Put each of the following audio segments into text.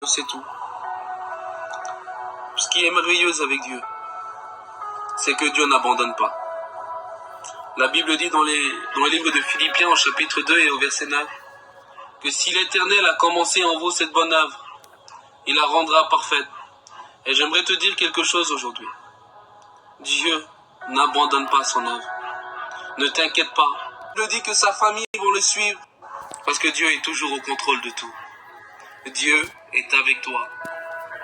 c'est tout. Ce qui est merveilleux avec Dieu, c'est que Dieu n'abandonne pas. La Bible dit dans le livre de Philippiens au chapitre 2 et au verset 9, que si l'Éternel a commencé en vous cette bonne œuvre, il la rendra parfaite. Et j'aimerais te dire quelque chose aujourd'hui. Dieu n'abandonne pas son œuvre. Ne t'inquiète pas. Il dit que sa famille va le suivre, parce que Dieu est toujours au contrôle de tout. Dieu est avec toi.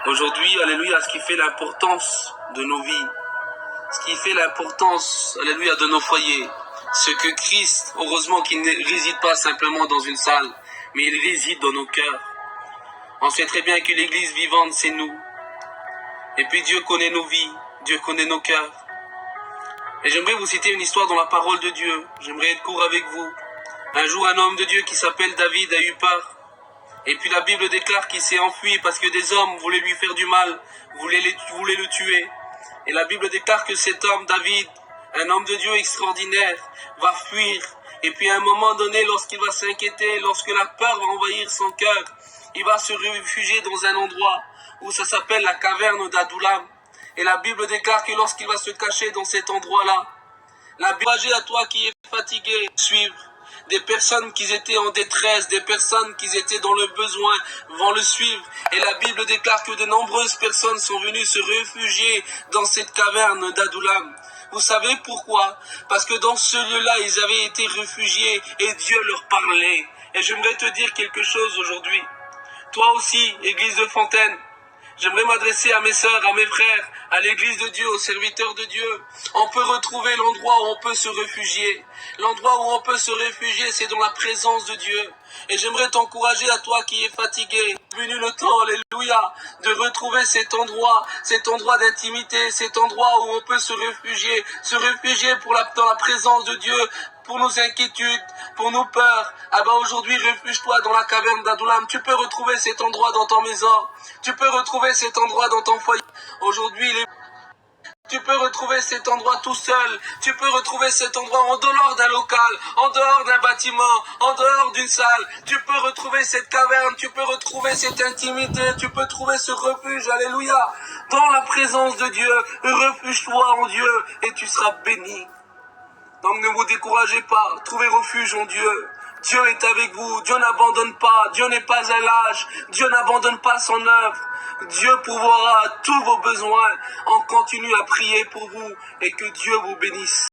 Aujourd'hui, alléluia, ce qui fait l'importance de nos vies, ce qui fait l'importance, alléluia, de nos foyers, ce que Christ, heureusement qu'il ne réside pas simplement dans une salle, mais il réside dans nos cœurs. On sait très bien que l'église vivante, c'est nous. Et puis Dieu connaît nos vies, Dieu connaît nos cœurs. Et j'aimerais vous citer une histoire dans la parole de Dieu. J'aimerais être court avec vous. Un jour, un homme de Dieu qui s'appelle David a eu peur. Et puis la Bible déclare qu'il s'est enfui parce que des hommes voulaient lui faire du mal, voulaient le tuer. Et la Bible déclare que cet homme, David, un homme de Dieu extraordinaire, va fuir. Et puis à un moment donné, lorsqu'il va s'inquiéter, lorsque la peur va envahir son cœur, il va se réfugier dans un endroit où ça s'appelle la caverne d'Adullam. Et la Bible déclare que lorsqu'il va se cacher dans cet endroit-là, la Bible dit à toi qui es fatigué, suivre. Des personnes qui étaient en détresse, des personnes qui étaient dans le besoin vont le suivre. Et la Bible déclare que de nombreuses personnes sont venues se réfugier dans cette caverne d'Adullam. Vous savez pourquoi? Parce que dans ce lieu-là, ils avaient été réfugiés et Dieu leur parlait. Et j'aimerais te dire quelque chose aujourd'hui. Toi aussi, Église de Fontaine, j'aimerais m'adresser à mes sœurs, à mes frères, à l'église de Dieu, aux serviteurs de Dieu. On peut retrouver l'endroit où on peut se réfugier. L'endroit où on peut se réfugier, c'est dans la présence de Dieu. Et j'aimerais t'encourager à toi qui es fatigué. Venu le temps, alléluia, de retrouver cet endroit d'intimité, cet endroit où on peut se réfugier dans la présence de Dieu, pour nos inquiétudes, pour nos peurs. Ah ben aujourd'hui, réfugie-toi dans la caverne d'Adullam. Tu peux retrouver cet endroit dans ton maison. Tu peux retrouver cet endroit dans ton foyer. Aujourd'hui, tu peux retrouver cet endroit tout seul. Tu peux retrouver cet endroit en dehors d'un local, en dehors d'un bâtiment, en dehors d'une salle. Tu peux retrouver cette caverne, tu peux retrouver cette intimité, tu peux trouver ce refuge, alléluia, dans la présence de Dieu. Refuge-toi en Dieu et tu seras béni. Donc ne vous découragez pas, trouvez refuge en Dieu. Dieu est avec vous, Dieu n'abandonne pas, Dieu n'est pas un lâche, Dieu n'abandonne pas son œuvre. Dieu pourvoira à tous vos besoins. On continue à prier pour vous et que Dieu vous bénisse.